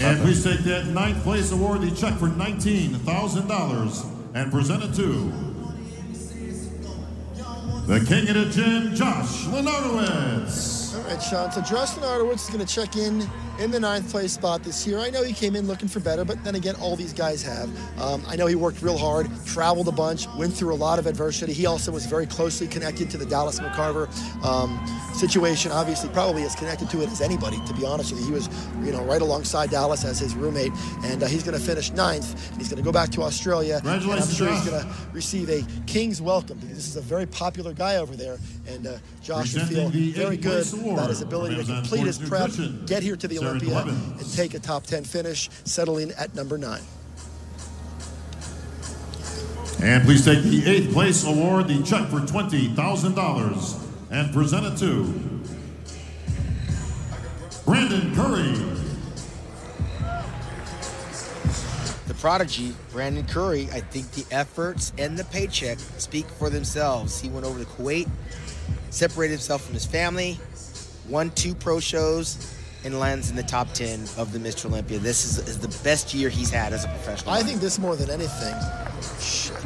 And please take that 9th place award, the check for $19,000, and present it to the king of the gym, Josh Lenardowitz. All right, Sean. So Josh Lenardowitz is going to check in the 9th place spot this year. I know he came in looking for better, but then again, all these guys have. I know he worked real hard, traveled a bunch, went through a lot of adversity. He also was very closely connected to the Dallas McCarver situation. Obviously, probably as connected to it as anybody, to be honest with you. He was, right alongside Dallas as his roommate, and he's going to finish 9th. He's going to go back to Australia, and I'm sure he's going to receive a king's welcome, because this is a very popular guy over there, and Josh should feel very good about his ability to complete his prep, get here to the Olympia, and take a top 10 finish, settling at number 9. And please take the 8th place award, the check for $20,000, and present it to Brandon Curry. The prodigy, Brandon Curry, I think the efforts and the paycheck speak for themselves. He went over to Kuwait, separated himself from his family, won 2 pro shows, and lands in the top 10 of the Mr. Olympia. This is the best year he's had as a professional. I think this, more than anything,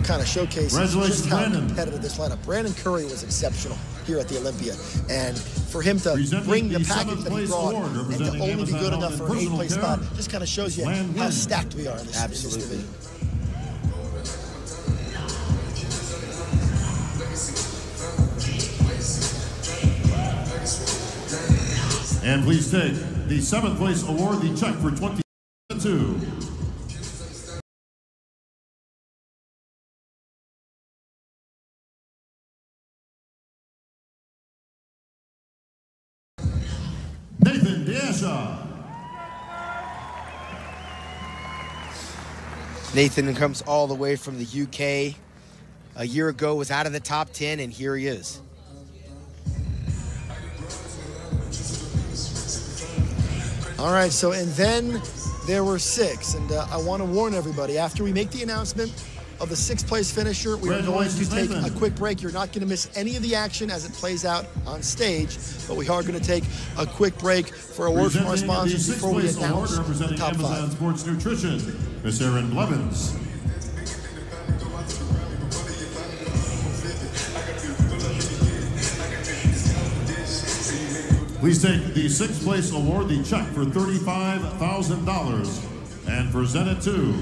kind of showcases just how competitive this lineup. Brandon Curry was exceptional here at the Olympia, and for him to bring the package that he brought and to only be good enough for an 8th place spot just kind of shows you how stacked we are in this division. And please take the 7th place award, the check for $22,000. Nathan Diasha. Nathan comes all the way from the UK. A year ago was out of the top 10, and here he is. All right, so and then there were 6, and I want to warn everybody, after we make the announcement of the 6th place finisher, we are going to take a quick break. You're not going to miss any of the action as it plays out on stage, but we are going to take a quick break for a word from our sponsors before we announce the top 5. Amazon Sports Nutrition, Miss Erin Blevins. Please take the 6th place award, the check for $35,000, and present it to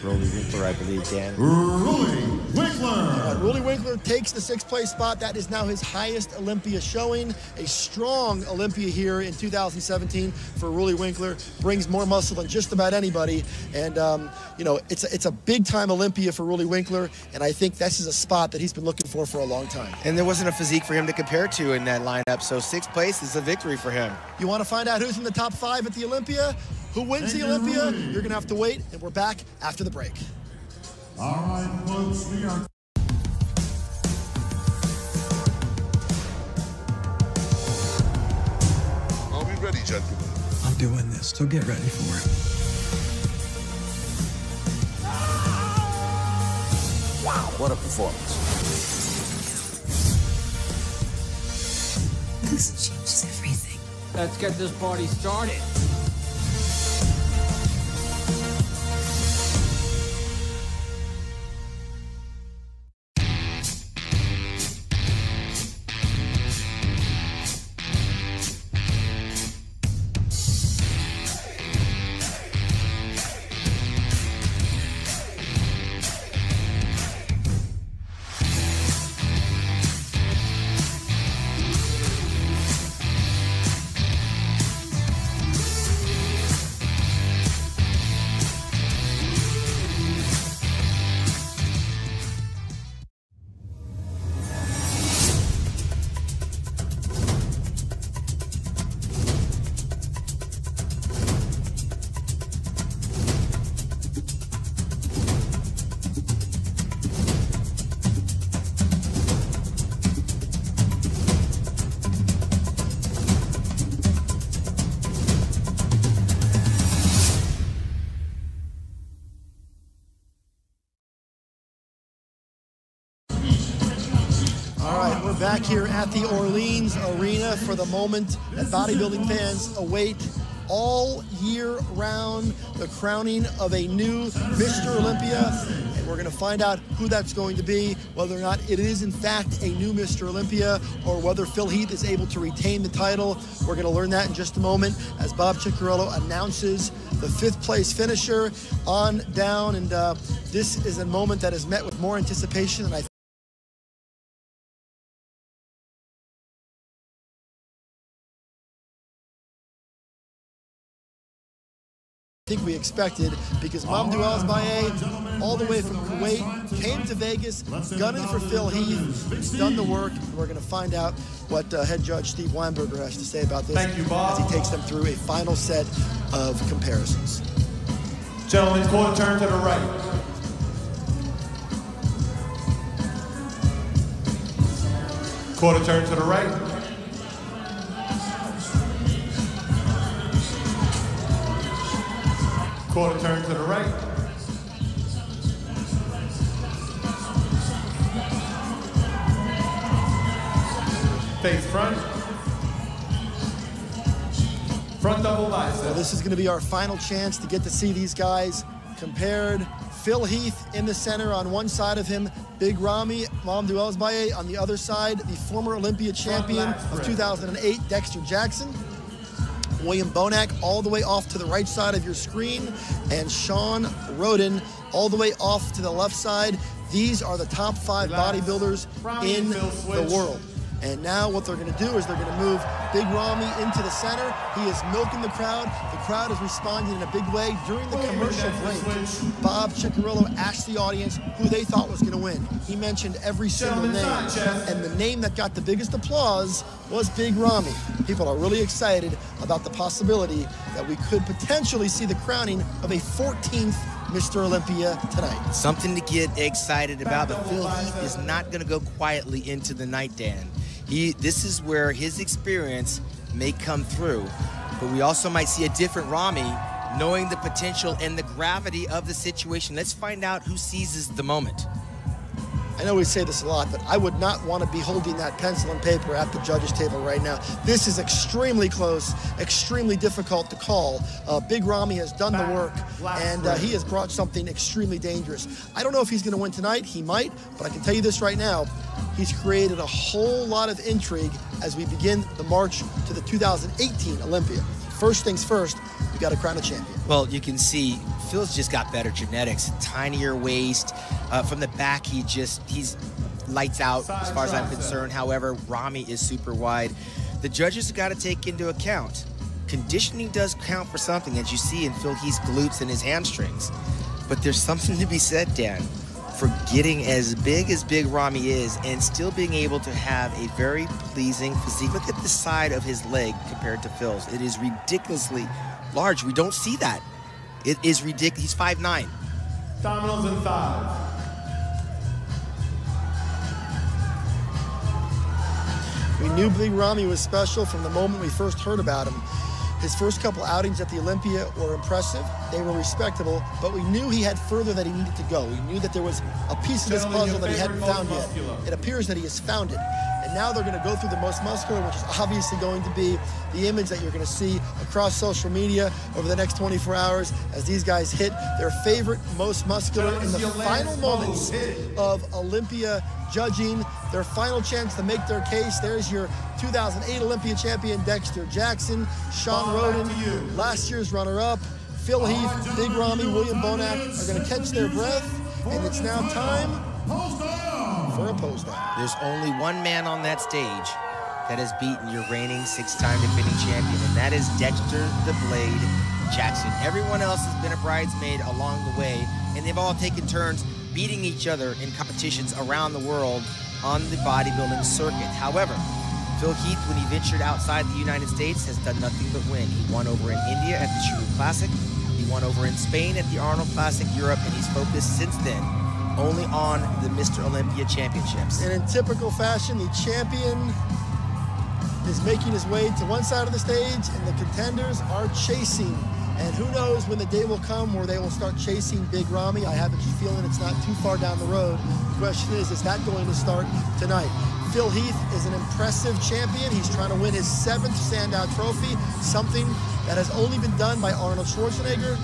Rolly Winkler, I believe, Dan. Rolly Winkler. Rolly Winkler takes the 6th place spot. That is now his highest Olympia showing. A strong Olympia here in 2017 for Rolly Winkler. Brings more muscle than just about anybody. And, it's a big-time Olympia for Rolly Winkler, and I think this is a spot that he's been looking for a long time. And there wasn't a physique for him to compare to in that lineup, so 6th place is a victory for him. You want to find out who's in the top 5 at the Olympia? Who wins the Olympia? You're going to have to wait, and we're back after the break. All right, folks, we are... Are we ready, gentlemen? I'm doing this, so get ready for it. Wow, what a performance. This changes everything. Let's get this party started. Back here at the Orleans Arena for the moment that bodybuilding fans await all year round, the crowning of a new Mr. Olympia. And we're going to find out who that's going to be, whether or not it is in fact a new Mr. Olympia, or whether Phil Heath is able to retain the title. We're going to learn that in just a moment as Bob Ciccarello announces the 5th place finisher on down. And this is a moment that is met with more anticipation than I think we expected, because Mamadou Olympia, all the way from Kuwait, came to Vegas, gunning for Phil Heath. He's done the work, and we're going to find out what head judge Steve Weinberger has to say about this as he takes them through a final set of comparisons. Gentlemen, quarter turn to the right. Quarter turn to the right. Quarter turn to the right. Face front. Front double bicep. Well, this is going to be our final chance to get to see these guys compared. Phil Heath in the center on one side of him, Big Ramy, Mamadou Olympia on the other side, the former Olympia champion of 2008, Dexter Jackson. William Bonac all the way off to the right side of your screen, and Sean Roden all the way off to the left side. These are the top 5 bodybuilders in the world. And now what they're going to do is they're going to move Big Ramy into the center. He is milking the crowd. The crowd is responding in a big way. During the commercial break, Bob Ciccarello asked the audience who they thought was going to win. He mentioned every single name, and the name that got the biggest applause was Big Ramy. People are really excited about the possibility that we could potentially see the crowning of a 14th Mr. Olympia tonight. Something to get excited about, but Phil Heath is not going to go quietly into the night, Dan. This is where his experience may come through, but we also might see a different Ramy, knowing the potential and the gravity of the situation. Let's find out who seizes the moment. I know we say this a lot, but I would not want to be holding that pencil and paper at the judges' table right now. This is extremely close, extremely difficult to call. Big Ramy has done the work, and he has brought something extremely dangerous. I don't know if he's going to win tonight. He might, but I can tell you this right now. He's created a whole lot of intrigue as we begin the march to the 2018 Olympia. First things first, we got to crown a champion. Well, you can see Phil's just got better genetics, tinier waist. From the back, he's lights out as far as I'm concerned. However, Ramy is super wide. The judges have got to take into account, conditioning does count for something, as you see in Phil Heath's glutes and his hamstrings. But there's something to be said, Dan, for getting as big as Big Ramy is and still being able to have a very pleasing physique. Look at the side of his leg compared to Phil's. It is ridiculously large. We don't see that. It is ridiculous. He's 5'9". Dominoes in 5. We knew Big Ramy was special from the moment we first heard about him. His first couple outings at the Olympia were impressive. They were respectable, but we knew he had further that he needed to go. We knew that there was a piece of this puzzle that he hadn't found yet. It appears that he has found it. And now they're going to go through the most muscular, which is obviously going to be the image that you're going to see across social media over the next 24 hours as these guys hit their favorite most muscular in the final moments of Olympia judging, their final chance to make their case. There's your 2008 Olympia champion, Dexter Jackson, Sean Roden, last year's runner-up, Phil Heath, Big Ramy, William Bonac are going to catch their breath, and it's now time for a pose down. There's only one man on that stage that has beaten your reigning 6-time defending champion, and that is Dexter the Blade Jackson. Everyone else has been a bridesmaid along the way, and they've all taken turns beating each other in competitions around the world on the bodybuilding circuit. However, Phil Heath, when he ventured outside the United States, has done nothing but win. He won over in India at the Chiru Classic. He won over in Spain at the Arnold Classic Europe, and he's focused since then only on the Mr. Olympia Championships. And in typical fashion, the champion is making his way to one side of the stage, and the contenders are chasing. And who knows when the day will come where they will start chasing Big Ramy. I have a feeling it's not too far down the road. The question is that going to start tonight? Phil Heath is an impressive champion. He's trying to win his 7th standout trophy, something that has only been done by Arnold Schwarzenegger,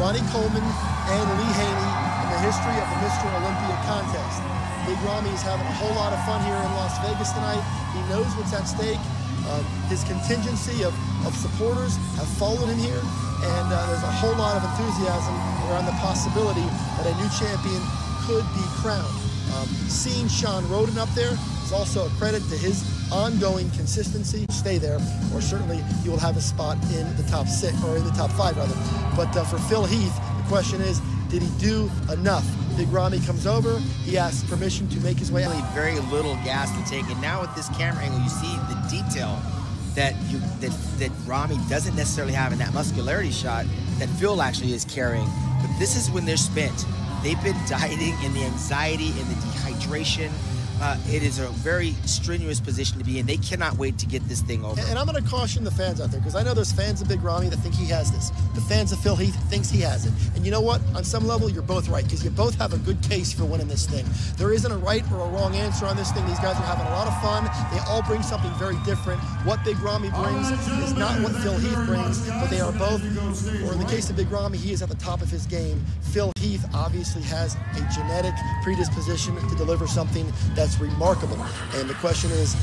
Ronnie Coleman, and Lee Haney in the history of the Mr. Olympia contest. Big Ramy is having a whole lot of fun here in Las Vegas tonight. He knows what's at stake. His contingency of supporters have followed him here, and there's a whole lot of enthusiasm around the possibility that a new champion could be crowned. Seeing Sean Roden up there is also a credit to his ongoing consistency. Stay there, or certainly he will have a spot in the top 6, or in the top 5 rather. But for Phil Heath, the question is, did he do enough? Big Ramy comes over, he asks permission to make his way out. Very little gas to take, and now with this camera angle, you see the detail that Ramy doesn't necessarily have in that muscularity shot that Phil actually is carrying. But this is when they're spent. They've been dieting in the anxiety and the dehydration. It is a very strenuous position to be in. They cannot wait to get this thing over. And I'm going to caution the fans out there, because I know there's fans of Big Ramy that think he has this. The fans of Phil Heath thinks he has it. And you know what? On some level, you're both right, because you both have a good case for winning this thing. There isn't a right or a wrong answer on this thing. These guys are having a lot of fun. They all bring something very different. What Big Ramy brings is not what Phil Heath brings, but they are both, or in the case of Big Ramy, he is at the top of his game. Phil Heath obviously has a genetic predisposition to deliver something that's remarkable. And the question is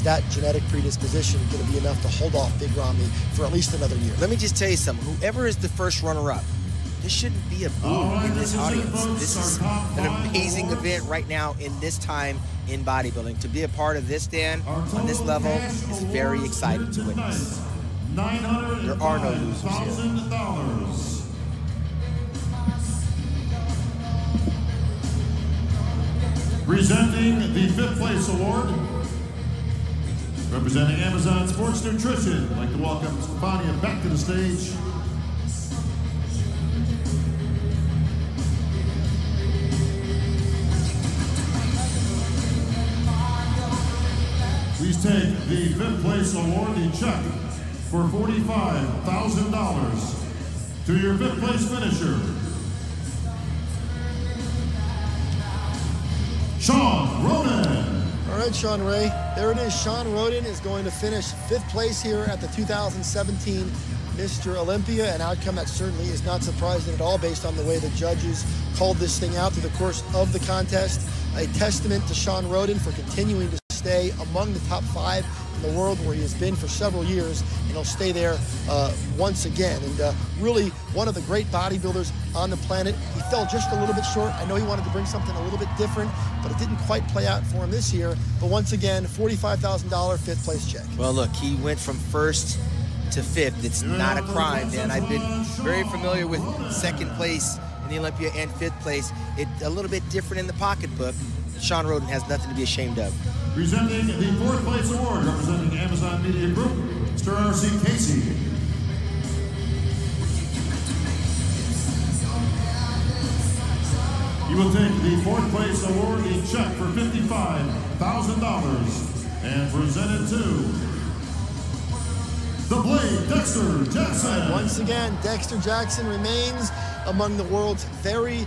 that genetic predisposition going to be enough to hold off Big Ramy for at least another year? Let me just tell you something. Whoever is the first runner-up, there shouldn't be a boo in this audience. This is an amazing event right now in this time in bodybuilding. To be a part of this, Dan, on this level, is very exciting to witness. There are no losers here. Presenting the 5th place award, representing Amazon Sports Nutrition, I'd like to welcome Stefania back to the stage. Please take the 5th place award, the check for $45,000 to your 5th place finisher, Sean Roden. All right, Sean Ray, there it is. Sean Roden is going to finish 5th place here at the 2017 Mr. Olympia, an outcome that certainly is not surprising at all based on the way the judges called this thing out through the course of the contest. A testament to Sean Roden for continuing to stay among the top 5 in the world, where he has been for several years, and he'll stay there once again. And really one of the great bodybuilders on the planet. He fell just a little bit short. I know he wanted to bring something a little bit different, but it didn't quite play out for him this year. But once again, $45,000 5th place check. Well, look, he went from 1st to 5th. It's not a crime, Dan. I've been very familiar with 2nd place in the Olympia and 5th place. It's a little bit different in the pocketbook. Sean Roden has nothing to be ashamed of. Presenting the 4th place award, representing Amazon Media Group, Mr. R.C. Casey. You will take the 4th place award, a check for $55,000, and present it to the Blade, Dexter Jackson. Once again, Dexter Jackson remains among the world's very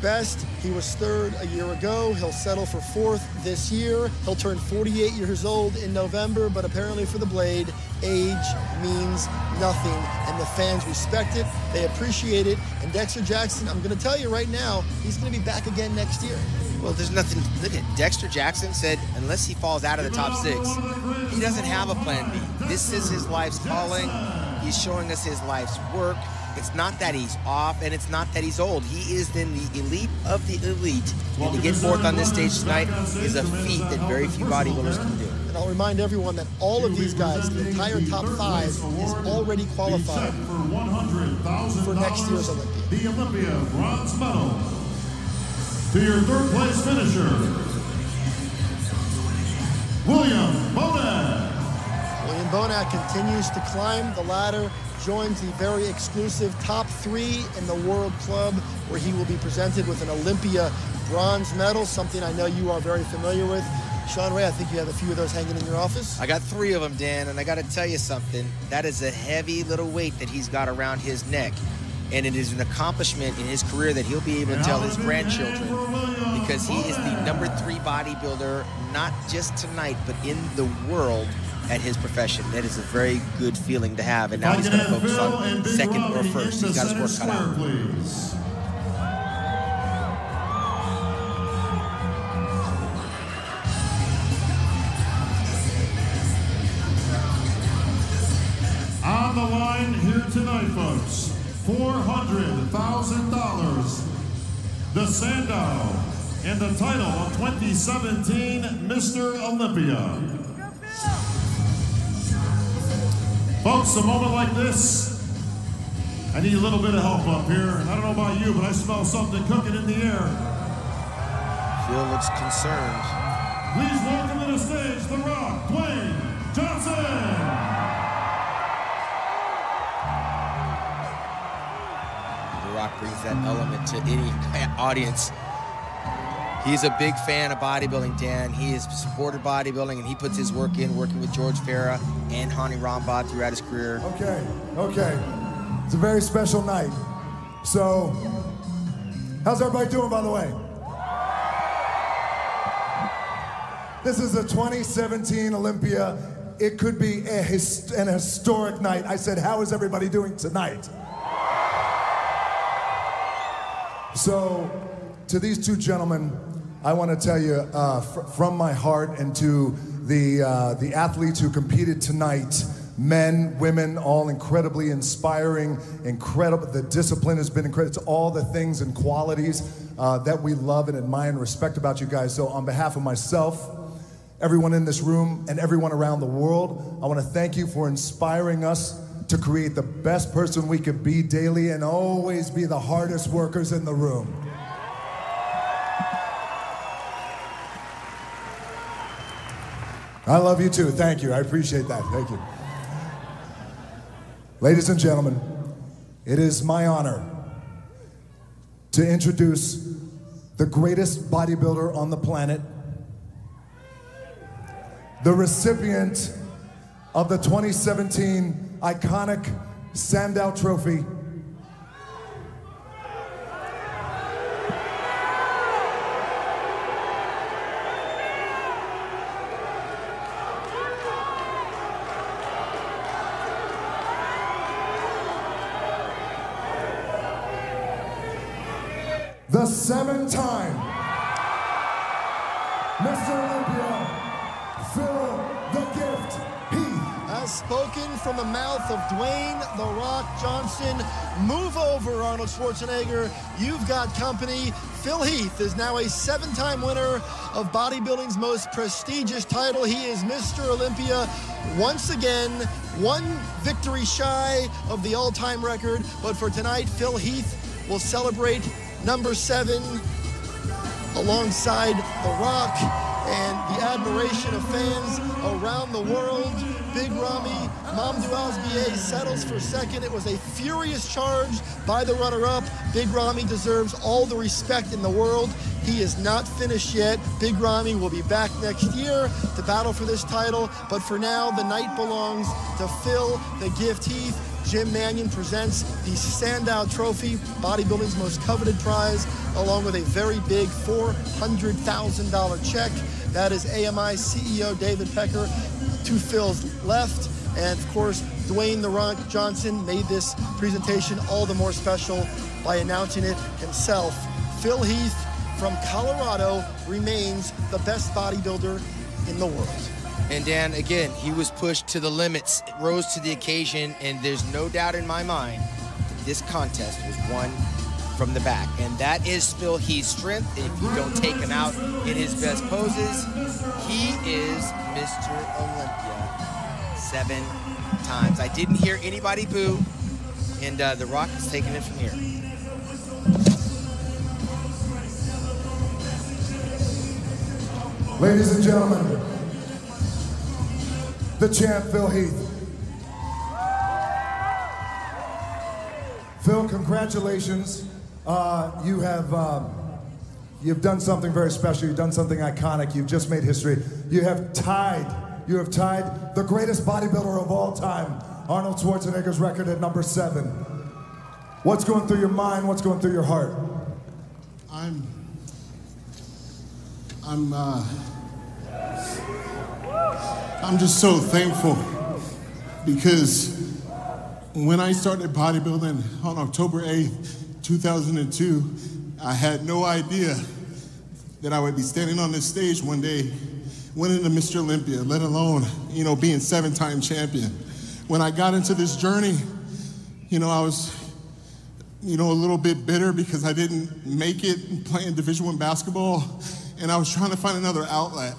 best. He was 3rd a year ago. He'll settle for 4th this year. He'll turn 48 years old in November, but apparently for the Blade, age means nothing, and the fans respect it. They appreciate it. And Dexter Jackson, I'm going to tell you right now, he's going to be back again next year. Well, there's nothing. Look at Dexter Jackson said, unless he falls out of the top 6, he doesn't have a plan B. This is his life's calling. He's showing us his life's work. It's not that he's off, and it's not that he's old. He is in the elite of the elite. And to get 4th on this stage tonight is a feat that very few bodybuilders can do. And I'll remind everyone that all of these guys, the entire top 5, is already qualified for next year's Olympia. The Olympia bronze medal to your 3rd place finisher, William Bonac. William Bonac continues to climb the ladder, joins the very exclusive top 3 in the World Club, where he will be presented with an Olympia bronze medal, something I know you are very familiar with. Sean Ray, I think you have a few of those hanging in your office. I got 3 of them, Dan, and I got to tell you something. That is a heavy little weight that he's got around his neck. And it is an accomplishment in his career that he'll be able to tell his grandchildren, because he is the #3 bodybuilder, not just tonight, but in the world at his profession. That is a very good feeling to have, and now he's going to focus on second or first. He's got his work cut out. Please. On the line here tonight, folks, $400,000. The Sandow and the title of 2017 Mr. Olympia. Folks, a moment like this, I need a little bit of help up here. I don't know about you, but I smell something cooking in the air. Phil looks concerned. Please welcome to the stage, The Rock, Dwayne Johnson. Brings that element to any audience. He's a big fan of bodybuilding, Dan. He has supported bodybuilding, and he puts his work in, working with George Farah and Hani Rambod throughout his career. Okay. It's a very special night. So, how's everybody doing, by the way? This is the 2017 Olympia. It could be an historic night. I said, how is everybody doing tonight? So, to these two gentlemen, I want to tell you from my heart, and to the athletes who competed tonight, men, women, all incredibly inspiring, incredible. The discipline has been incredible. It's all the things and qualities that we love and admire and respect about you guys. So on behalf of myself, everyone in this room, and everyone around the world, I want to thank you for inspiring us to create the best person we could be daily and always be the hardest workers in the room. I love you too, thank you, I appreciate that, thank you. Ladies and gentlemen, it is my honor to introduce the greatest bodybuilder on the planet, the recipient of the 2017 iconic Sandow Trophy. The 7-time Mr. Olympia, Phil the Gift Heath. As spoken from the mouth of Dwayne "The Rock" Johnson. Move over, Arnold Schwarzenegger. You've got company. Phil Heath is now a 7-time winner of bodybuilding's most prestigious title. He is Mr. Olympia once again, one victory shy of the all-time record. But for tonight, Phil Heath will celebrate #7 alongside The Rock, and the admiration of fans around the world. Big Ramy, Mamdou Asbieh settles for second. It was a furious charge by the runner-up. Big Ramy deserves all the respect in the world. He is not finished yet. Big Ramy will be back next year to battle for this title, but for now, the night belongs to Phil the Gift Heath. Jim Mannion presents the Sandow Trophy, bodybuilding's most coveted prize, along with a very big $400,000 check. That is AMI CEO David Pecker to Phil's left. And of course, Dwayne "The Rock" Johnson made this presentation all the more special by announcing it himself. Phil Heath from Colorado remains the best bodybuilder in the world. And Dan, again, he was pushed to the limits, rose to the occasion, and there's no doubt in my mind that this contest was won from the back. And that is Phil Heath's strength. And if you don't take him out in his best poses, he is Mr. Olympia 7 times. I didn't hear anybody boo, and The Rock is taking it from here. Ladies and gentlemen, the champ, Phil Heath. Phil, congratulations. You've done something very special. You've done something iconic. You've just made history. You have tied the greatest bodybuilder of all time, Arnold Schwarzenegger's record at #7. What's going through your mind? What's going through your heart? I'm just so thankful because when I started bodybuilding on October 8th, 2002, I had no idea that I would be standing on this stage one day, winning the Mr. Olympia, let alone, being 7-time champion. When I got into this journey, I was, a little bit bitter because I didn't make it playing Division I basketball, and I was trying to find another outlet.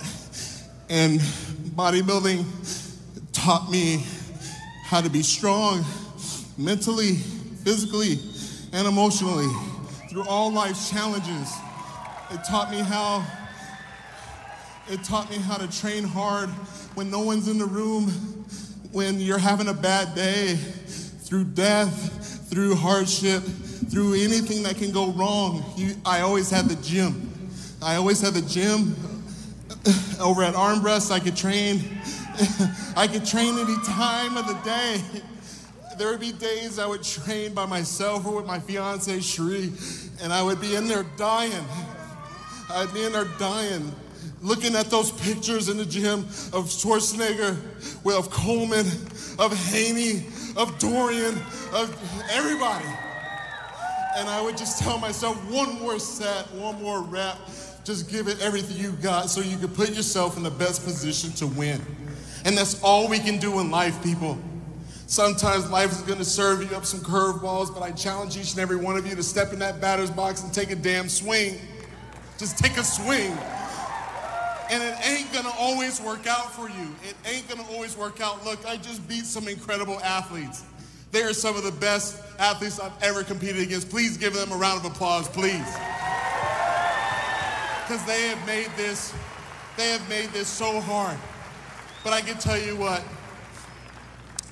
And bodybuilding taught me how to be strong mentally, physically, and emotionally through all life's challenges. It taught me how to train hard when no one's in the room, when you're having a bad day, through death, through hardship, through anything that can go wrong. I always had the gym. I always had the gym. Over at Armbrust, I could train. I could train any time of the day. There would be days I would train by myself or with my fiance, Cherie, and I would be in there dying. I'd be in there dying, looking at those pictures in the gym of Schwarzenegger, of Coleman, of Haney, of Dorian, of everybody. And I would just tell myself, one more set, one more rep, just give it everything you got so you can put yourself in the best position to win. And that's all we can do in life, people. Sometimes life is gonna serve you up some curveballs, but I challenge each and every one of you to step in that batter's box and take a damn swing. Just take a swing. And it ain't gonna always work out for you. It ain't gonna always work out. Look, I just beat some incredible athletes. They are some of the best athletes I've ever competed against. Please give them a round of applause, please. Because they have made this so hard. But I can tell you what,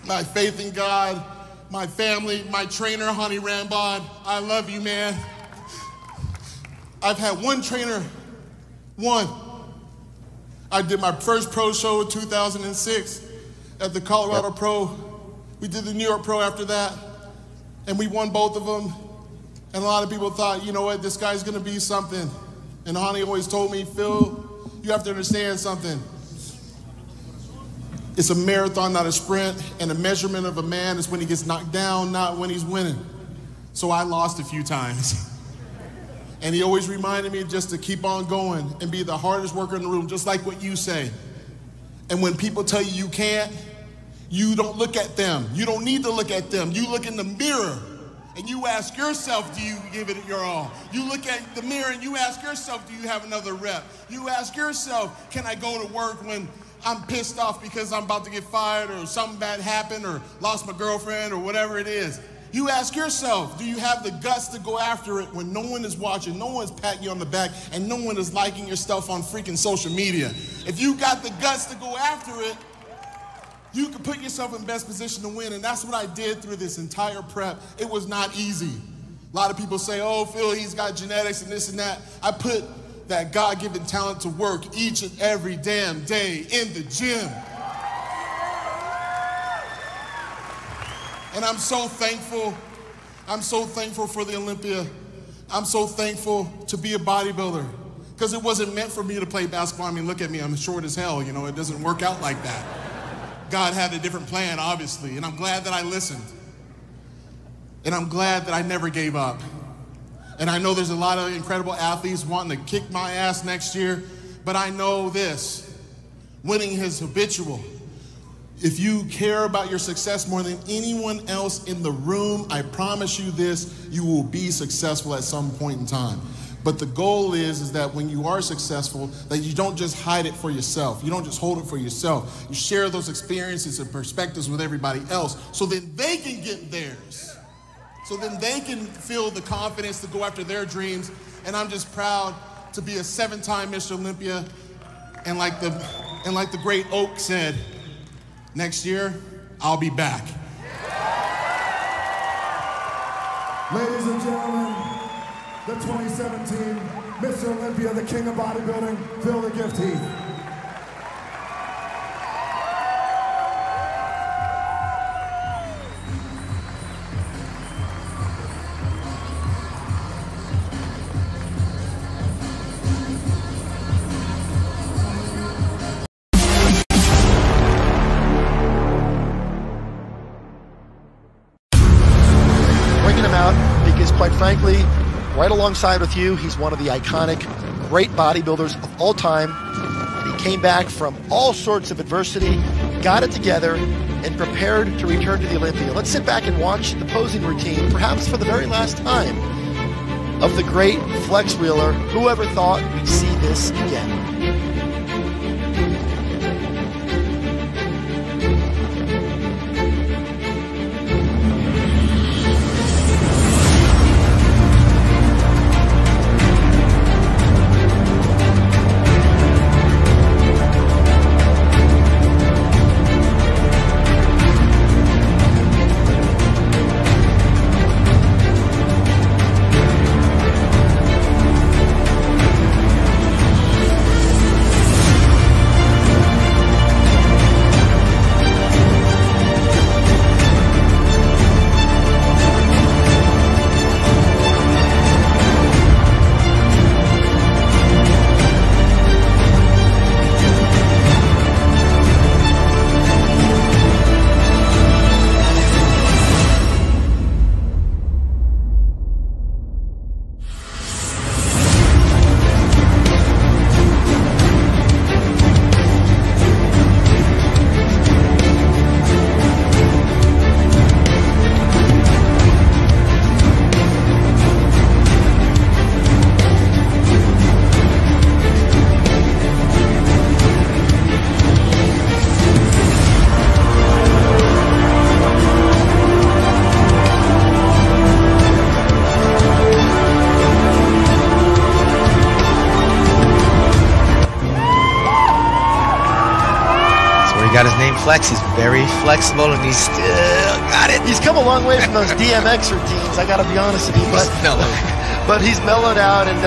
my faith in God, my family, my trainer, Honey Rambod, I love you, man. I've had one trainer, one. I did my first pro show in 2006 at the Colorado Pro. We did the New York Pro after that, and we won both of them. And a lot of people thought, you know what, this guy's gonna be something. And Honey always told me, Phil, you have to understand something. It's a marathon, not a sprint, and a measurement of a man is when he gets knocked down, not when he's winning. So I lost a few times. And he always reminded me just to keep on going and be the hardest worker in the room, just like what you say. And when people tell you you can't, you don't look at them. You don't need to look at them. You look in the mirror and you ask yourself, do you give it your all? You look at the mirror and you ask yourself, do you have another rep? You ask yourself, can I go to work when I'm pissed off because I'm about to get fired or something bad happened or lost my girlfriend or whatever it is? You ask yourself, do you have the guts to go after it when no one is watching, no one's patting you on the back, and no one is liking your stuff on freaking social media? If you got the guts to go after it, you can put yourself in best position to win, and that's what I did through this entire prep. It was not easy. A lot of people say, oh, Phil, he's got genetics and this and that. I put that God-given talent to work each and every damn day in the gym. And I'm so thankful. I'm so thankful for the Olympia. I'm so thankful to be a bodybuilder because it wasn't meant for me to play basketball. I mean, look at me, I'm short as hell, you know, it doesn't work out like that. God had a different plan, obviously, and I'm glad that I listened. And I'm glad that I never gave up. And I know there's a lot of incredible athletes wanting to kick my ass next year, but I know this, winning is habitual. If you care about your success more than anyone else in the room, I promise you this, you will be successful at some point in time. But the goal is that when you are successful, that you don't just hide it for yourself. You don't just hold it for yourself. You share those experiences and perspectives with everybody else so then they can get theirs. So then they can feel the confidence to go after their dreams. And I'm just proud to be a 7-time Mr. Olympia. And like the great Oak said, next year, I'll be back. Ladies and gentlemen, the 2017 Mr. Olympia, the king of bodybuilding, Phil the Gift Heath. frankly, right alongside with you, he's one of the iconic, great bodybuilders of all time. And he came back from all sorts of adversity, got it together, and prepared to return to the Olympia. Let's sit back and watch the posing routine, perhaps for the very last time, of the great Flex Wheeler. Whoever thought we'd see this again? Got his name Flex. He's very flexible, and he's still got it. He's come a long way from those DMX routines, I gotta be honest with you. But he's mellowed out, and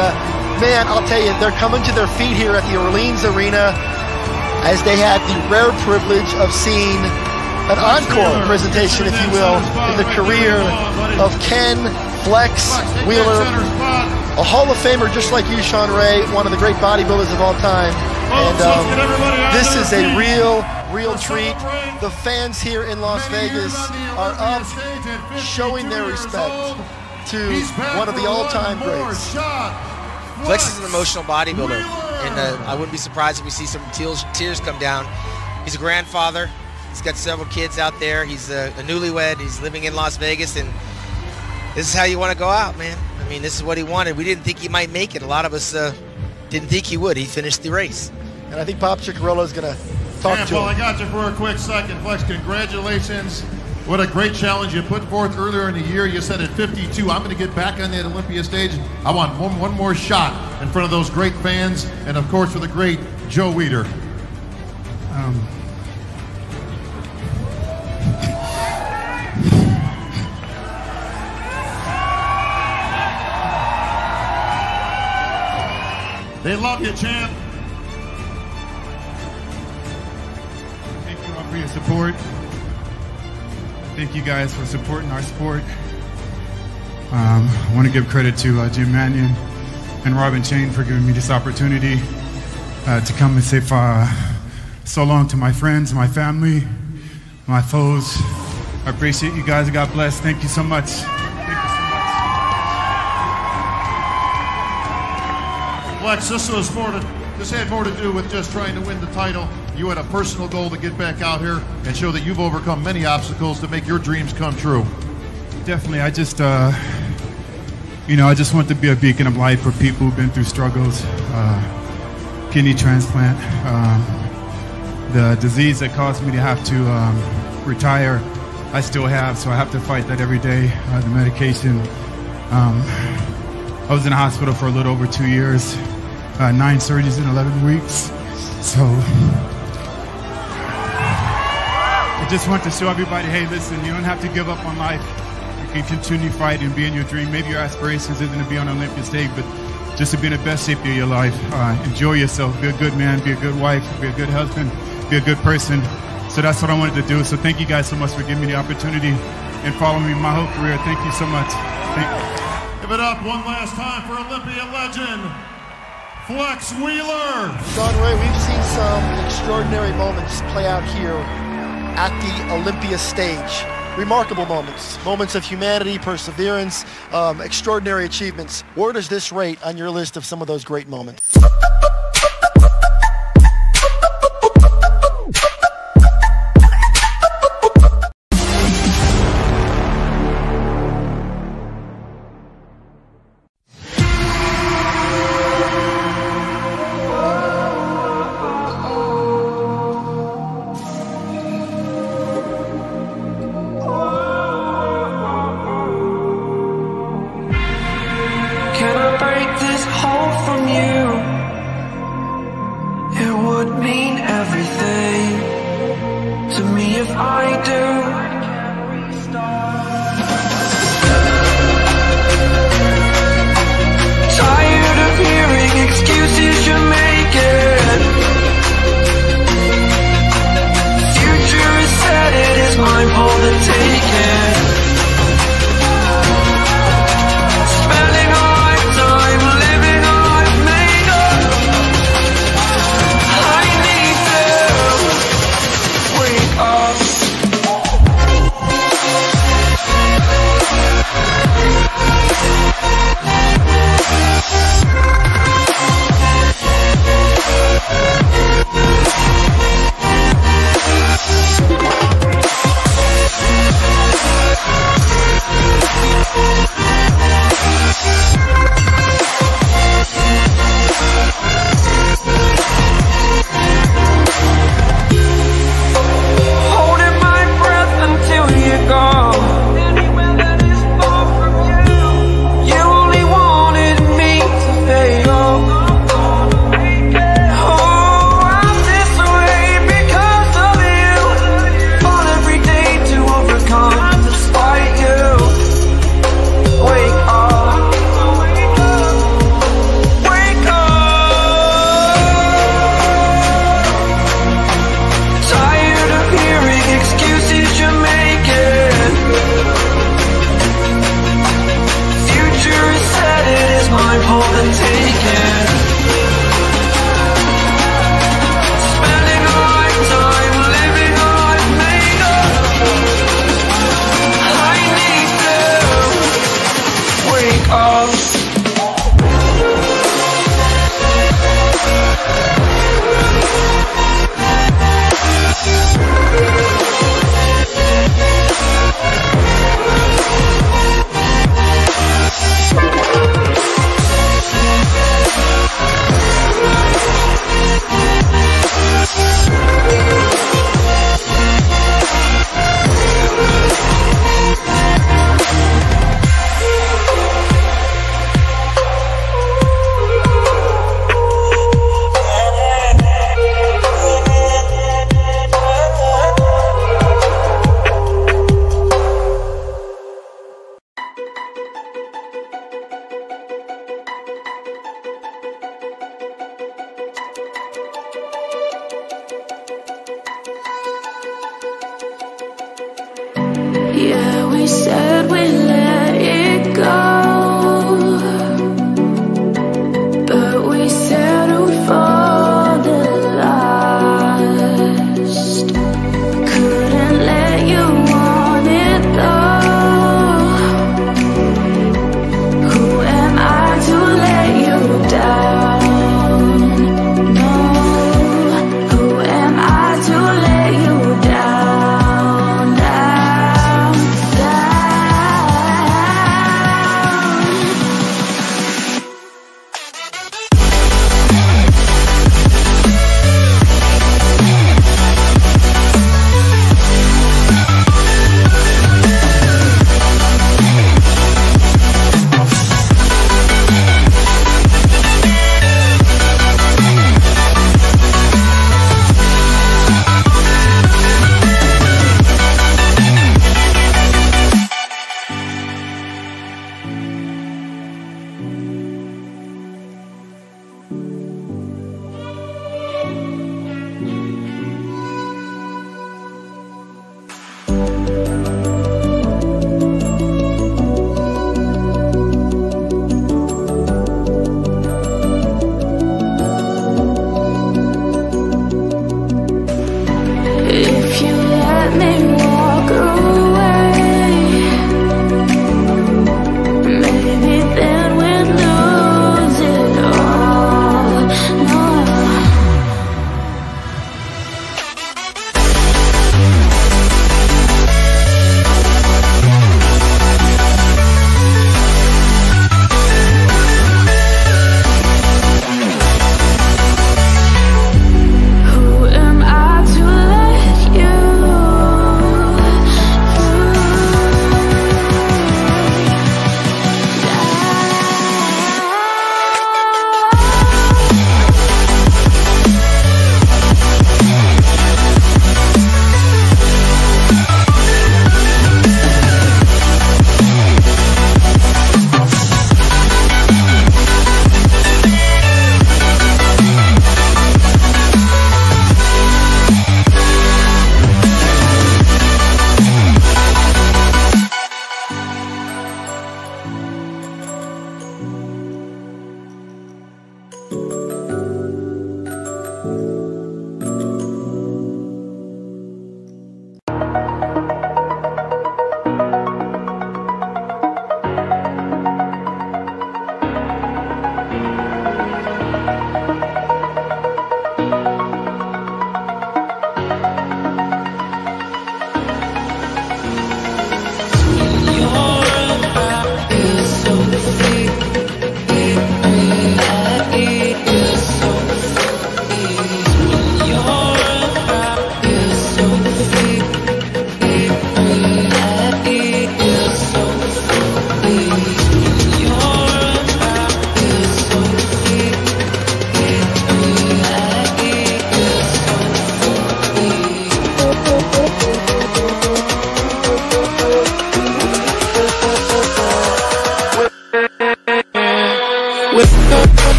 man, I'll tell you, they're coming to their feet here at the Orleans Arena as they had the rare privilege of seeing an encore presentation, if you will, in the career of Ken Flex Wheeler, a Hall of Famer just like you, Sean Ray, one of the great bodybuilders of all time. And this is a real treat. The fans here in Las Vegas are up, showing their respect to one of the all-time greats. Flex is an emotional bodybuilder, and I wouldn't be surprised if we see some tears come down. He's a grandfather. He's got several kids out there. He's a newlywed. He's living in Las Vegas, and this is how you want to go out, man. I mean, this is what he wanted. We didn't think he might make it. A lot of us didn't think he would. He finished the race. And I think Bob Ciccarello is going to talk to him. Well, I got you for a quick second. Flex, congratulations. What a great challenge you put forth earlier in the year. You said at 52, I'm going to get back on that Olympia stage. I want one more shot in front of those great fans, and of course for the great Joe Weider. They love you, champ. Thank you all for your support. Thank you guys for supporting our sport. I want to give credit to Jim Mannion and Robin Chain for giving me this opportunity to come and say so long to my friends, my family, my foes. I appreciate you guys. God bless. Thank you so much. Flex, this had more to do with just trying to win the title. You had a personal goal to get back out here and show that you've overcome many obstacles to make your dreams come true. Definitely. I just want to be a beacon of light for people who've been through struggles, kidney transplant, the disease that caused me to have to retire. I still have, so I have to fight that every day. The medication. I was in the hospital for a little over 2 years, 9 surgeries in 11 weeks. So I just want to show everybody, hey, listen, you don't have to give up on life. You can continue fighting and be in your dream. Maybe your aspirations isn't to be on an Olympia stage, but just to be in the best shape of your life. Enjoy yourself. Be a good man. Be a good wife. Be a good husband. Be a good person. So that's what I wanted to do. So thank you guys so much for giving me the opportunity and following me my whole career. Thank you so much. Give it up one last time for Olympia legend, Flex Wheeler. Sean Ray, we've seen some extraordinary moments play out here at the Olympia stage. remarkable moments, moments of humanity, perseverance, extraordinary achievements. Where does this rate on your list of some of those great moments?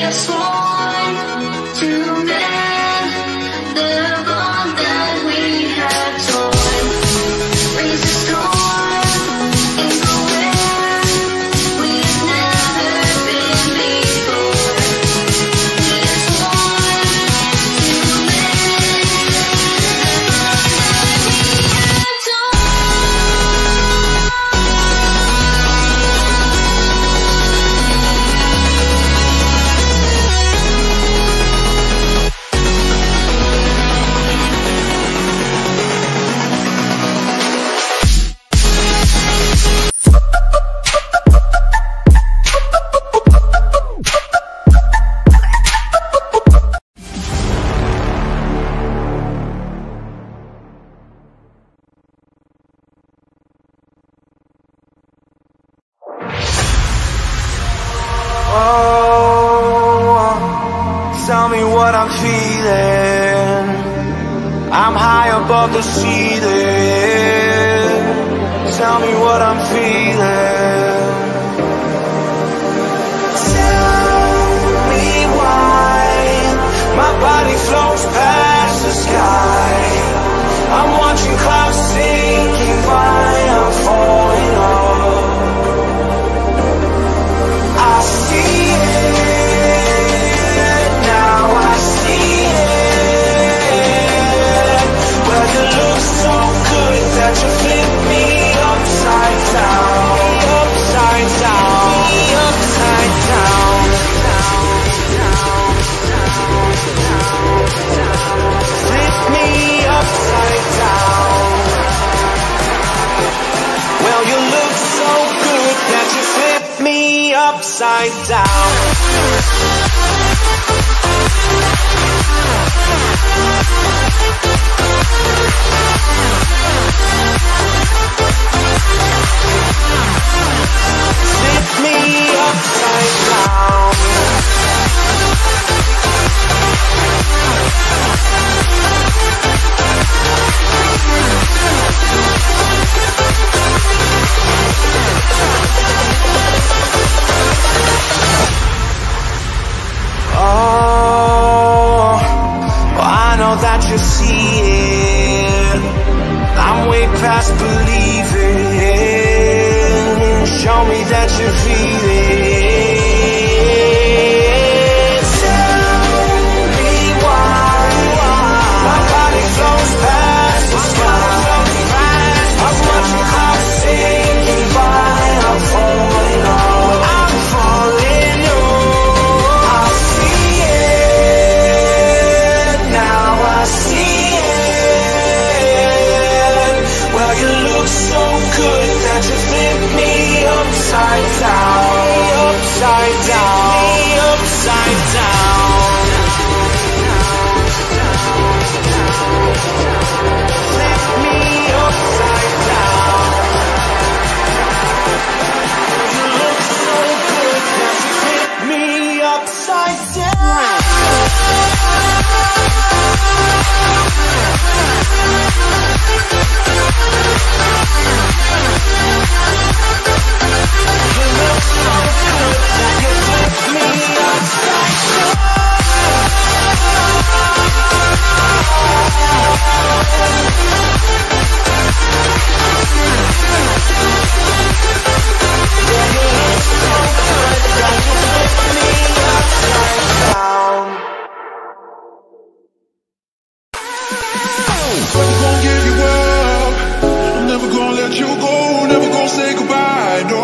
have sworn to mend the bond that we had torn. Raise the storm and go where we've never been before. We have sworn to mend the bond that we had Tell me what I'm feeling. I'm high above the ceiling. Tell me what I'm feeling. Tell me why my body floats past the sky. I'm watching clouds sinking by. I'm falling off. I see it. That you flip me upside down, upside down, upside down, flip me upside down. Well, you look so good that you flip me upside down. Flip me upside down. Oh, well, I know that you see it. I'm way past believing. Show me that you feel it. Tell me why my body flows past the sky. I'm watching clouds sinking by. I'm falling on. I'm falling on. I see it now. I see it. Well, you look so good that you flip me upside down, upside down, upside down. Flip me upside down. You look so good that you flip me upside down. You look so good that you flip me upside down. Yeah, you look so good that you flip me upside down. Never gonna give you up. I'm never gonna let you go. Never gonna say goodbye, no.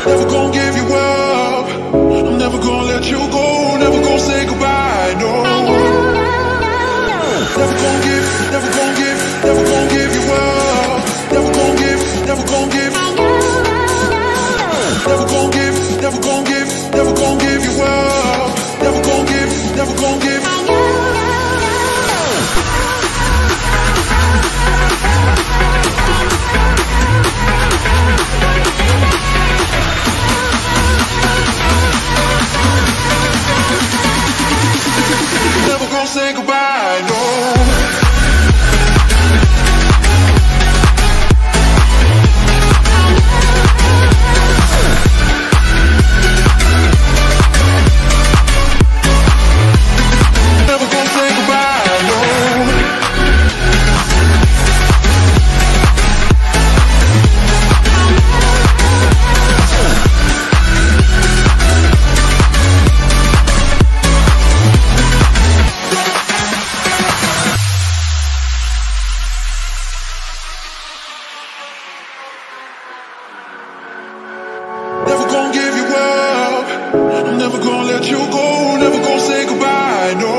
Never gonna give you up. I'm never gonna let you go. Never gonna say goodbye, no. Never gonna give, never gonna give, never gonna give you up. Never gonna give, never gonna give. Never gonna give, never gonna give, never gonna give you up. Never gonna give, never gonna give. let you go, never gonna say goodbye, no.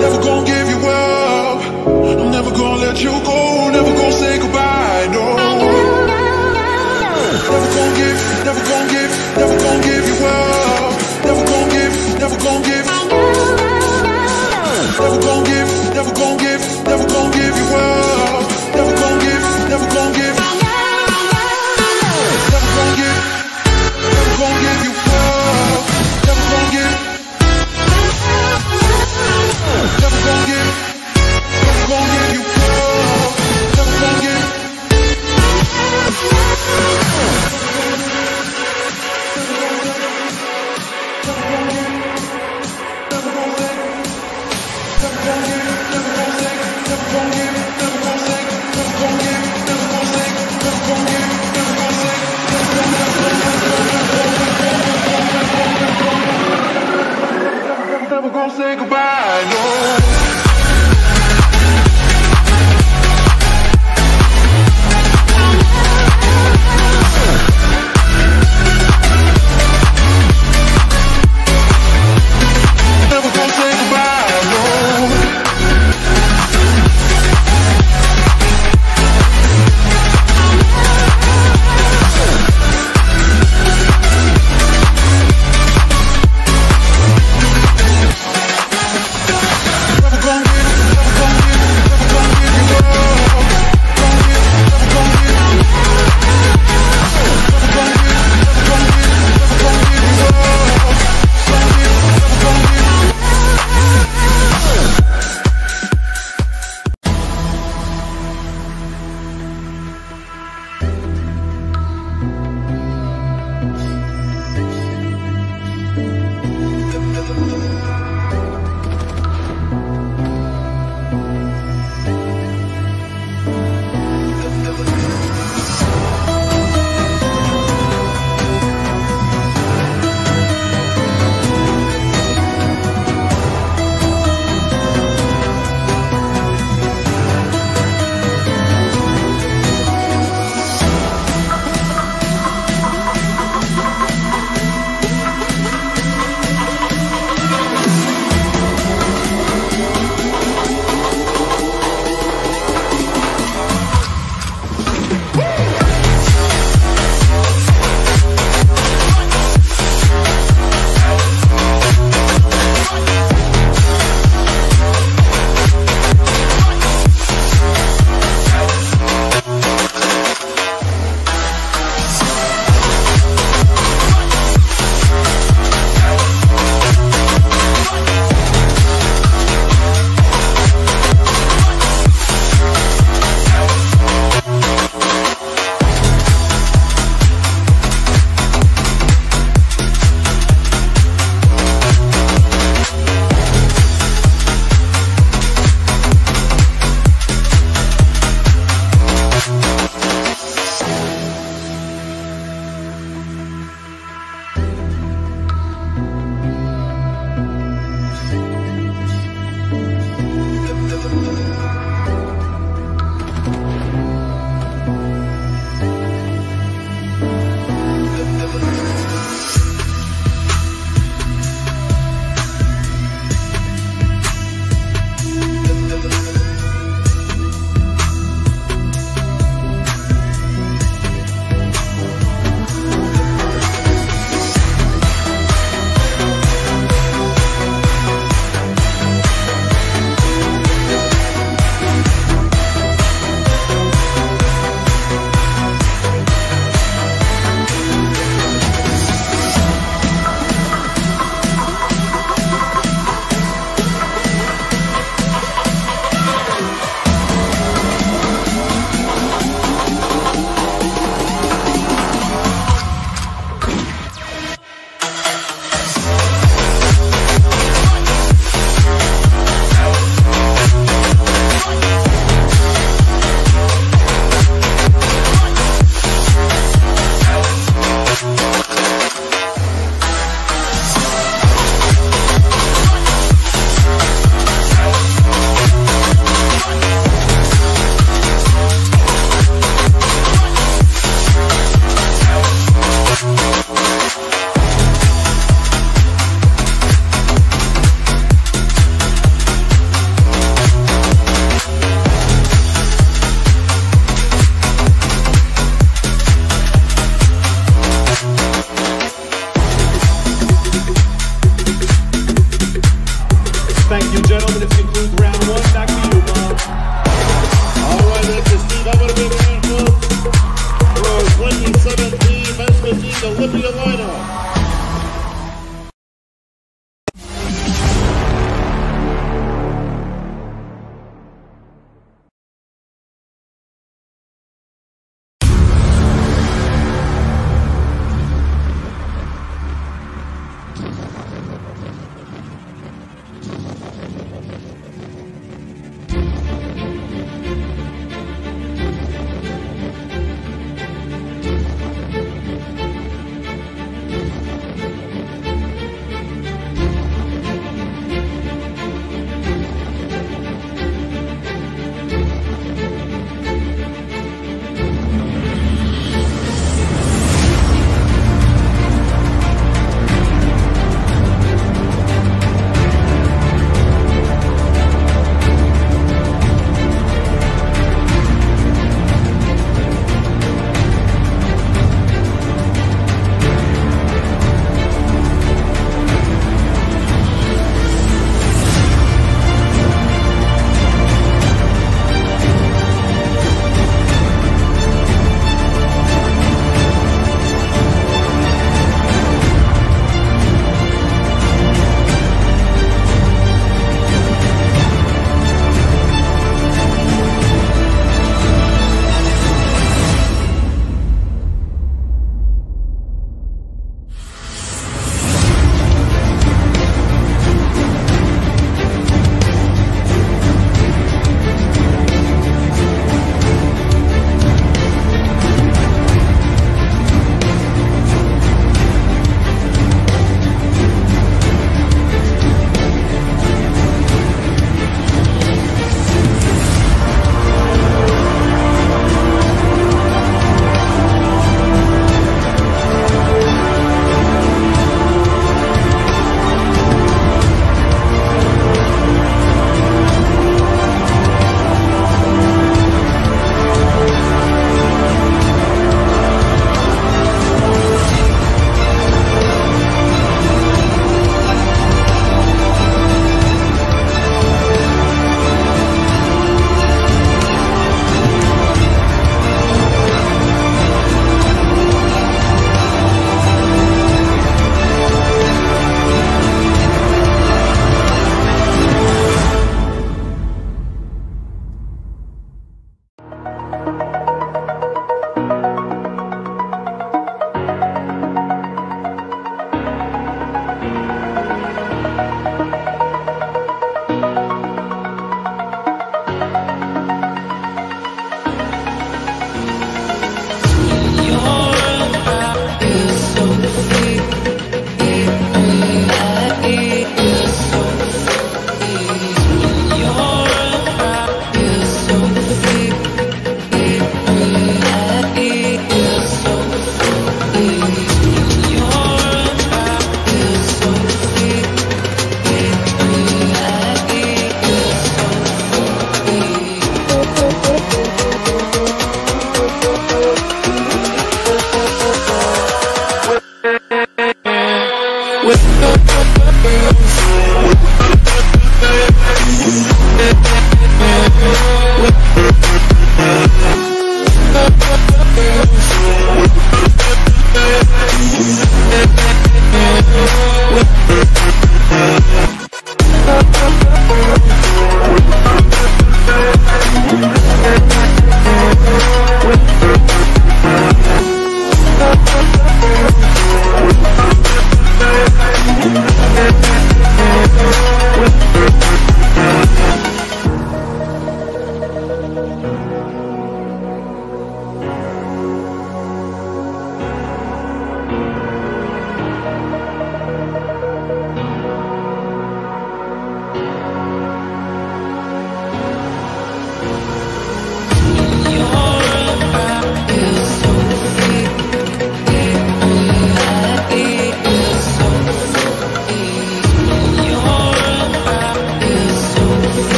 Never gonna give you up. I'm never gonna let you go, never gonna say goodbye, no. Never gonna give, never gonna give, never gonna give you up. Never gonna give, never gonna give. Never gonna give, never gonna give, never gonna give you up. Never gonna give, never gonna give. Never gonna give, never gonna give you up. Never gonna give. Never gonna give, never gonna give you up.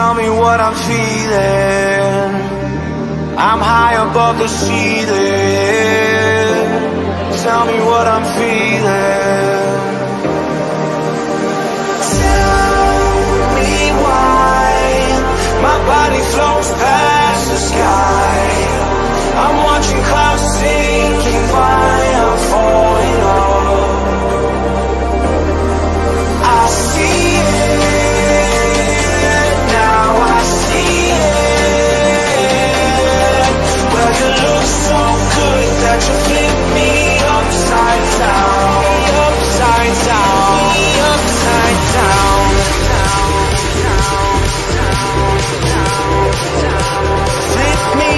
tell me what I'm feeling. I'm high above the ceiling. Tell me what I'm feeling. Tell me why my body floats past the sky. I'm watching clouds sinking by, I'm falling off. I see it, now I see it. Well, you look so good that you flip me upside down. Upside down, upside down. Flip me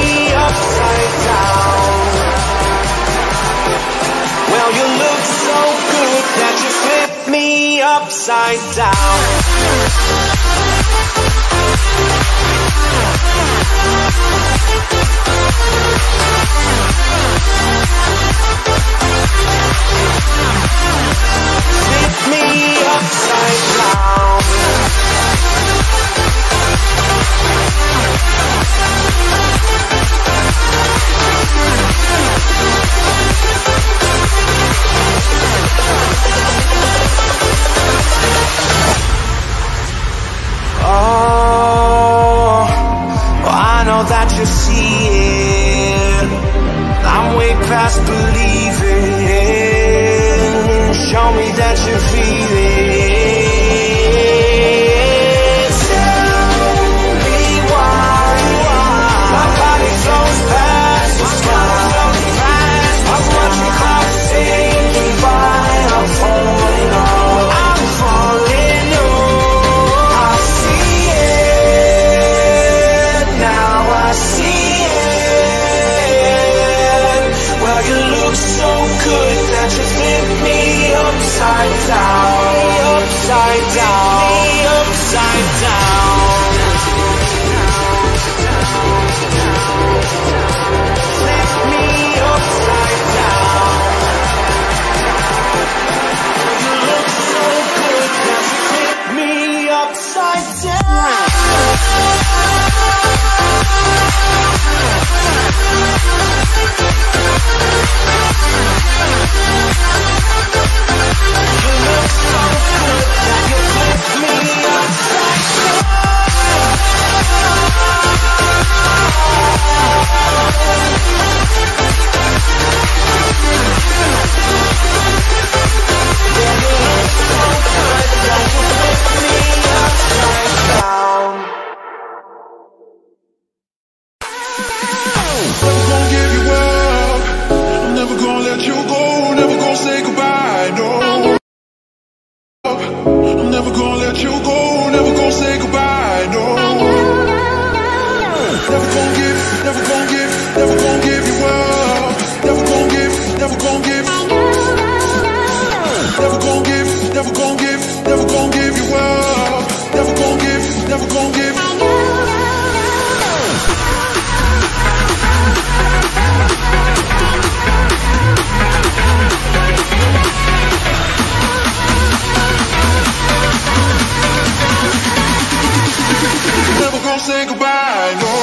upside down. Well, you look so good that you flip me upside down. Flip me upside down. Oh, well, I know that you see it. I'm way past believing. Show me that you feel it. Tell me why my body flows past the sky. I'm watching clouds sinking by. I'm falling on. I'm falling on. I see it, now I see it. Well, you look so good that you flip me upside down. Upside down, upside down. Flip me upside down. You look so good that you flip me upside down. You look so good that you flip me upside down. Never gonna give you up. I'm never gonna let you go. Never gonna say goodbye. No. I'm never gonna let you go. Never gonna say goodbye. No. Never gonna give, never gonna give, never gonna give you up. Never gonna give, never gonna give. Never gonna give, never gonna give, never gonna give you up. Never gonna give, never gonna give. Never gonna say goodbye, no.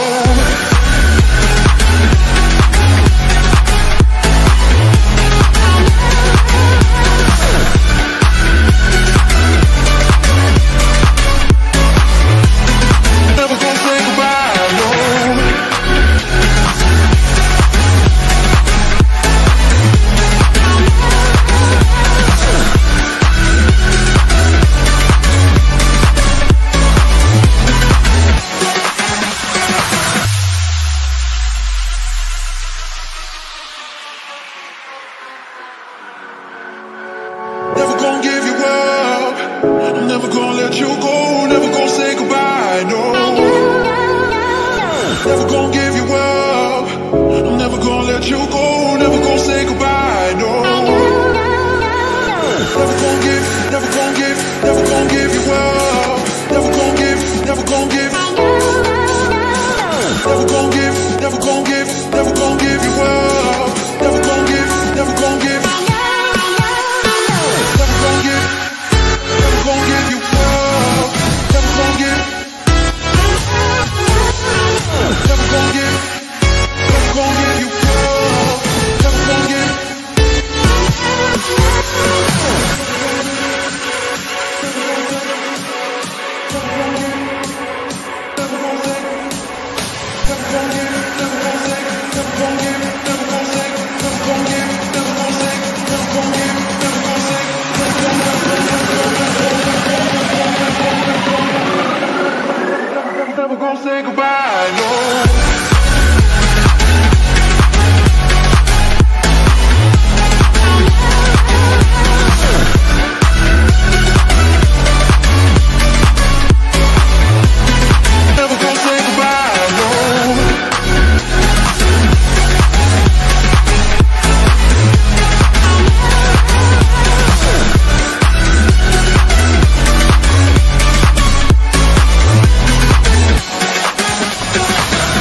Never gonna say goodbye, no. Never gonna give you up. I'm never gonna let you go. Never gonna say goodbye, no. Never gonna give you up. I'm never gonna let you go. Never gonna say goodbye, no. Never gonna give, never gonna give, never gonna give you up. Never gonna give, never gonna give. Never gonna give, never gonna give, never gonna give you up. Never gonna give, never gonna give. Never gonna give, never gonna give you up. Never gonna give. Never gonna say goodbye, no.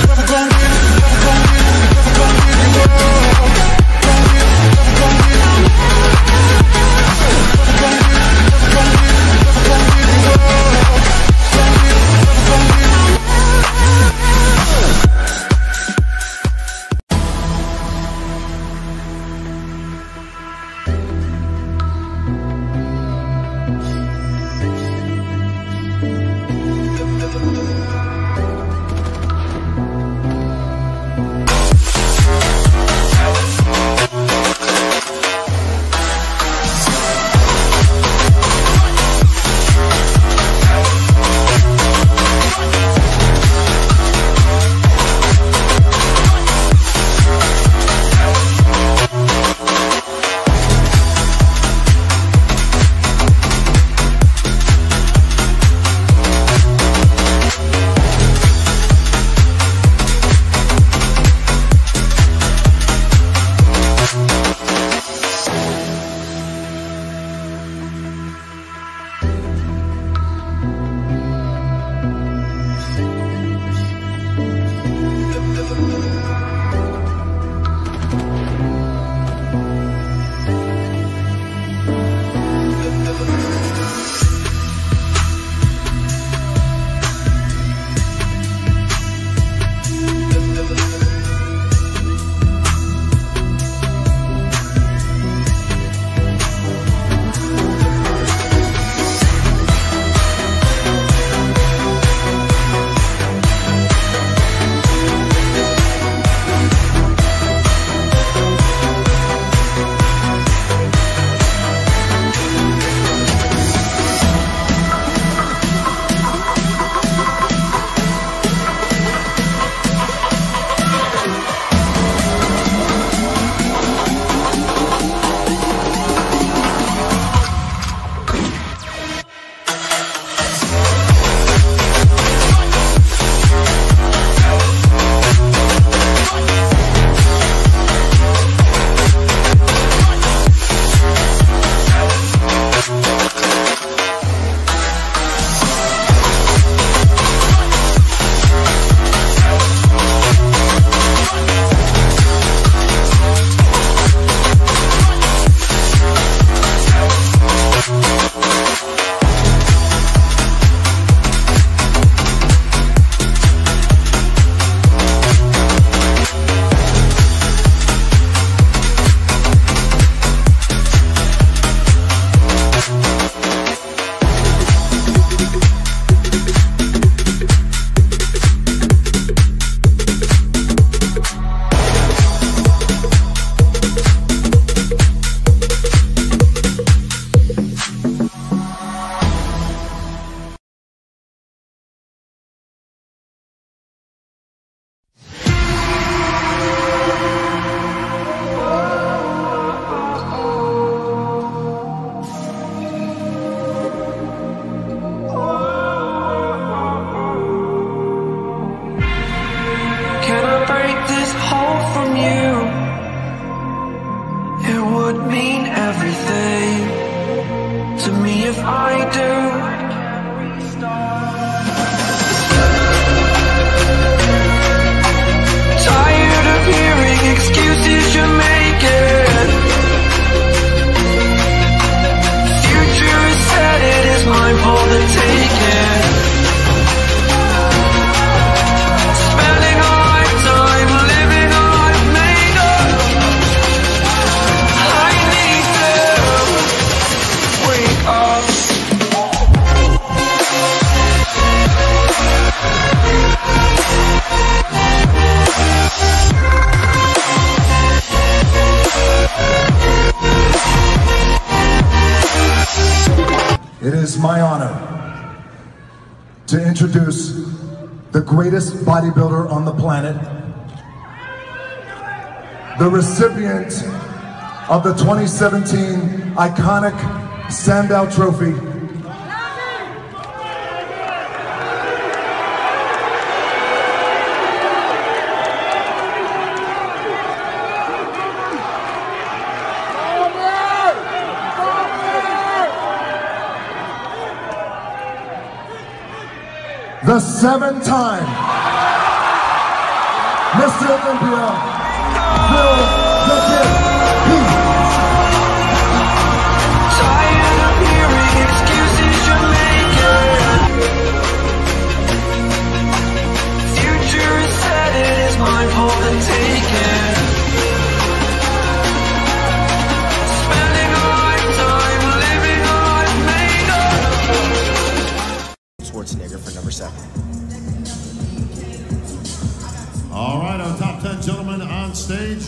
Never to introduce the greatest bodybuilder on the planet, the recipient of the 2017 iconic Sandow Trophy, the 7-time Mr. Olympia, Will the Kid Heath. Tired of hearing excuses you're making. Future is set, it is mine for the taking. Spending a lifetime living I've made up. Schwarzenegger for number 7. All right, our top 10 gentlemen on stage.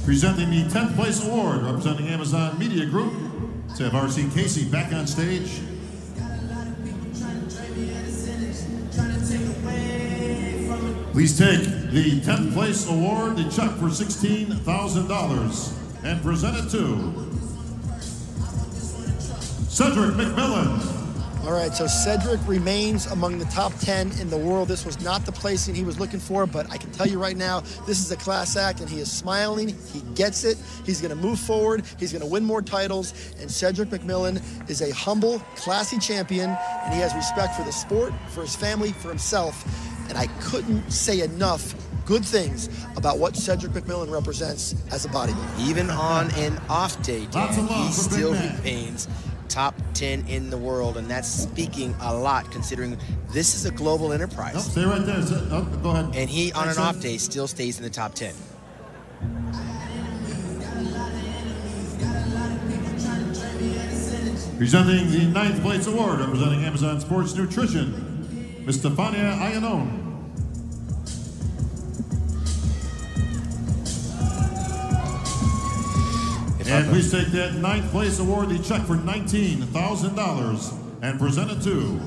Presenting the 10th place award, representing Amazon Media Group, to have R.C. Casey back on stage. Please take the 10th place award, the check for $16,000, and present it to Cedric McMillan. All right, so Cedric remains among the top 10 in the world. This was not the placing he was looking for, but I can tell you right now, this is a class act, and he is smiling. He gets it. He's going to move forward. He's going to win more titles, and Cedric McMillan is a humble, classy champion, and he has respect for the sport, for his family, for himself, and I couldn't say enough good things about what Cedric McMillan represents as a bodybuilder. Even on an off day, Dan, he still remains top 10 in the world, and that's speaking a lot considering this is a global enterprise. Nope, stay right there. Go ahead. And he, on an off day, still stays in the top 10. Presenting the 9th place award, representing Amazon Sports Nutrition, Ms. Stefania Ayanon. And please take that 9th place award, the check for $19,000, and present it to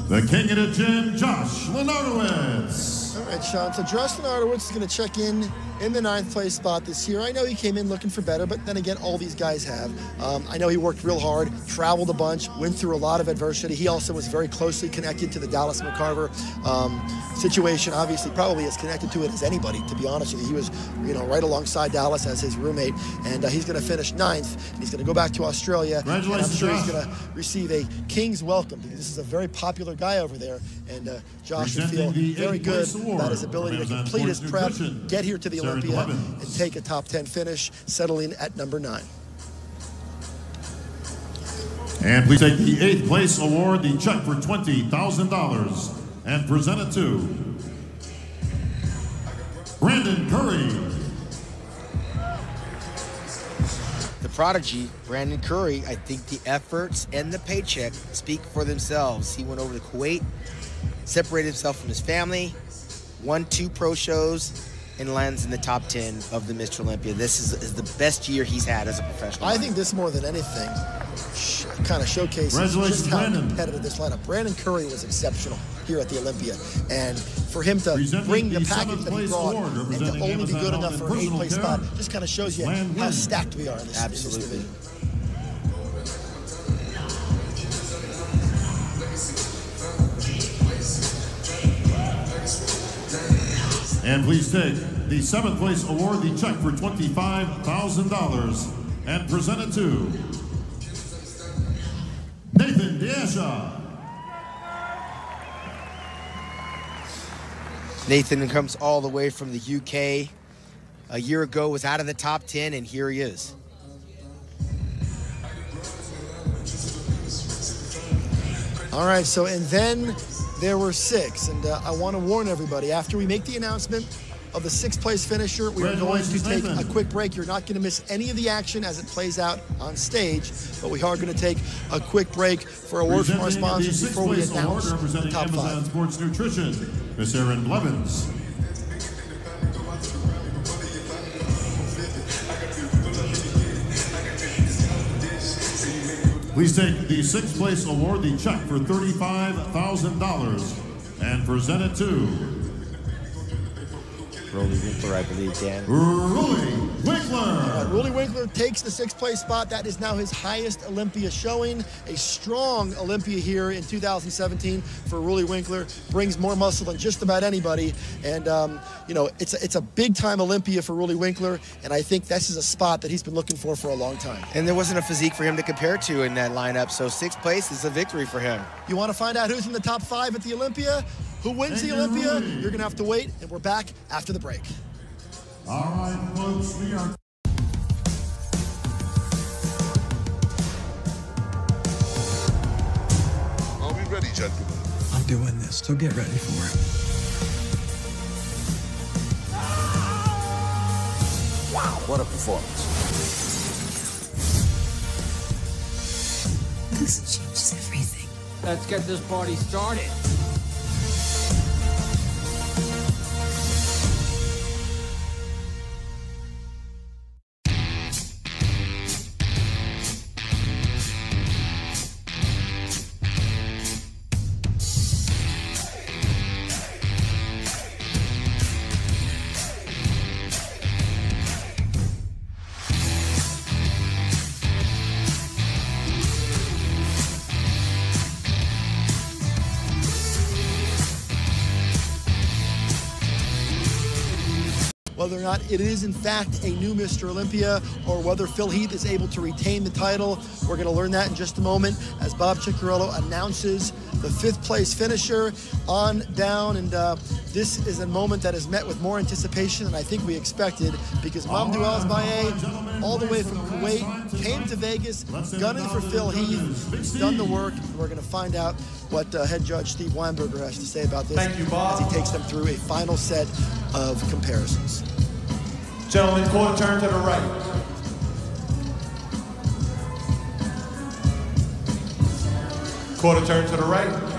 the king of the gym, Josh Lenardowitz. All right, Sean. So Josh Lenardowitz is going to check in the 9th place spot this year. I know he came in looking for better, but then again, all these guys have. I know he worked real hard, traveled a bunch, went through a lot of adversity. He also was very closely connected to the Dallas McCarver situation. Obviously, probably as connected to it as anybody, to be honest with you. He was, right alongside Dallas as his roommate, and he's going to finish 9th, and he's going to go back to Australia. Congratulations, and I'm sure Josh. he's going to receive a king's welcome, because this is a very popular guy over there, and Josh should feel very good about his ability to complete his prep, get here to the Olympia, and take a top 10 finish, settling at number 9. And please take the 8th place award, the check for $20,000, and present it to Brandon Curry. The prodigy, Brandon Curry, I think the efforts and the paycheck speak for themselves. He went over to Kuwait, separated himself from his family, won 2 pro shows, and lands in the top 10 of the Mr. Olympia. This is the best year he's had as a professional. I think this, more than anything, kind of showcases just how competitive this lineup. Brandon Curry was exceptional here at the Olympia, and for him to bring the package that he brought and to only be good enough for an 8th place spot just kind of shows you how stacked we are in this division. And please take the 7th place award, the check for $25,000, and present it to Nathan Diasha. Nathan comes all the way from the UK. A year ago was out of the top 10, and here he is. All right, so and then there were 6, and I want to warn everybody, after we make the announcement of the 6th place finisher, we are going to take a quick break. You're not going to miss any of the action as it plays out on stage, but we are going to take a quick break for a word from our sponsors before we announce the top 5. Amazon Sports Nutrition, Miss Erin Blevins. Please take the 6th place award, the check for $35,000, and present it to Rolly Winkler, I believe, Dan. Rolly Winkler. Rolly Winkler takes the 6th place spot. That is now his highest Olympia showing. A strong Olympia here in 2017 for Rolly Winkler. Brings more muscle than just about anybody. And, you know, it's a big-time Olympia for Rolly Winkler, and I think this is a spot that he's been looking for a long time. And there wasn't a physique for him to compare to in that lineup, so 6th place is a victory for him. You want to find out who's in the top 5 at the Olympia? Who wins the Olympia? You're going to have to wait, and we're back after the break. All right, folks, we are... Are we ready, gentlemen? I'm doing this, so get ready for it. Wow, what a performance. This changes everything. Let's get this party started. Whether or not it is in fact a new Mr. Olympia or whether Phil Heath is able to retain the title, we're going to learn that in just a moment as Bob Ciccarello announces the 5th place finisher on down. And this is a moment that is met with more anticipation than I think we expected, because Mamadou Asbaye, all the way from Kuwait, came to Vegas, gunning for Phil Heath. He's done the work. We're going to find out what head judge Steve Weinberger has to say about this as he takes them through a final set of comparisons. Gentlemen, quarter turn to the right. Quarter turn to the right.